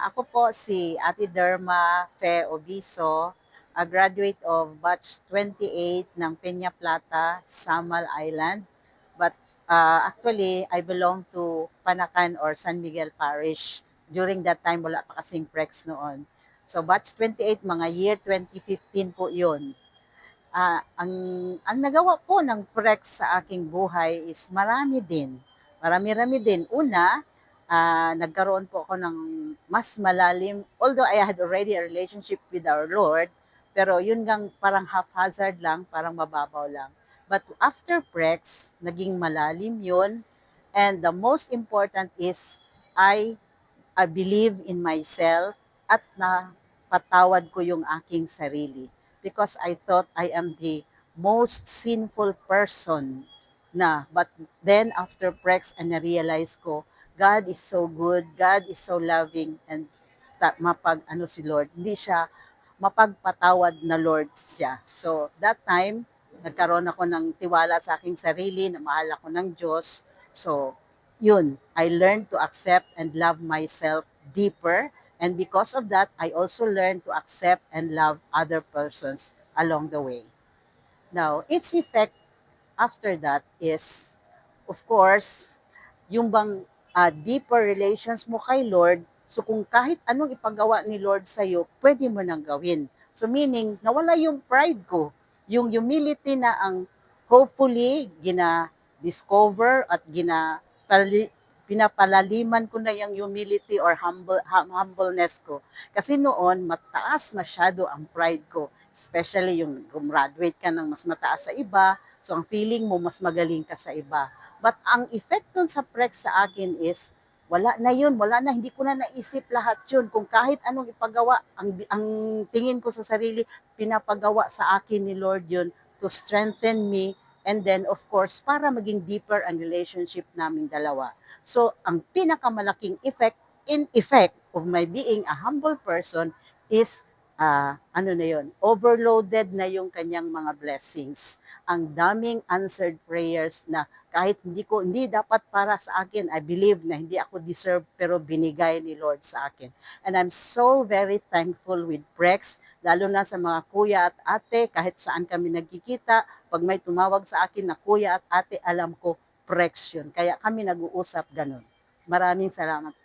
Ako po si Ate Derma Fe Obiso, a graduate of batch 28 ng Peña Plata, Samal Island. But actually, I belong to Panacan or San Miguel Parish. During that time, wala pa kasing prex noon. So batch 28, mga year 2015 po yun. Ang nagawa po ng prex sa aking buhay is marami din. Marami-rami din. Una, nagkaroon po ako ng mas malalim, although I had already a relationship with our Lord, pero yun gang parang haphazard lang, parang mababaw lang. But after prex, naging malalim yun. And the most important is, I believe in myself at napatawad ko yung aking sarili because I thought I am the most sinful person na. But then after prex, and na-realize ko, God is so good, God is so loving, and ano si Lord, hindi siya mapagpatawad na Lord siya. So that time, nagkaroon ako ng tiwala sa aking sarili na mahal ako ng Diyos. So yun, I learned to accept and love myself deeper. And because of that, I also learned to accept and love other persons along the way. Now, its effect after that is, of course, yung bang deeper relations mo kay Lord, so kung kahit anong ipagawa ni Lord sa'yo, pwede mo nang gawin. So meaning, nawala yung pride ko, yung humility na ang hopefully gina-discover at pinapalaliman ko na yung humility or humbleness ko. Kasi noon, mataas masyado ang pride ko. Especially yung graduate ka ng mas mataas sa iba, so ang feeling mo mas magaling ka sa iba. But ang effect nun sa prex sa akin is, wala na yun, wala na, hindi ko na naisip lahat yun. Kung kahit anong ipagawa, ang tingin ko sa sarili, pinapagawa sa akin ni Lord yun to strengthen me, and then of course, para maging deeper ang relationship naming dalawa. So, ang pinakamalaking effect of my being a humble person is, ano na yun, overloaded na yung kanyang mga blessings. Ang daming answered prayers na kahit hindi dapat para sa akin, I believe na hindi ako deserve, pero binigay ni Lord sa akin. And I'm so very thankful with Prex, lalo na sa mga kuya at ate, kahit saan kami nagkikita, pag may tumawag sa akin na kuya at ate, alam ko, Prex yun. Kaya kami nag-uusap ganun. Maraming salamat.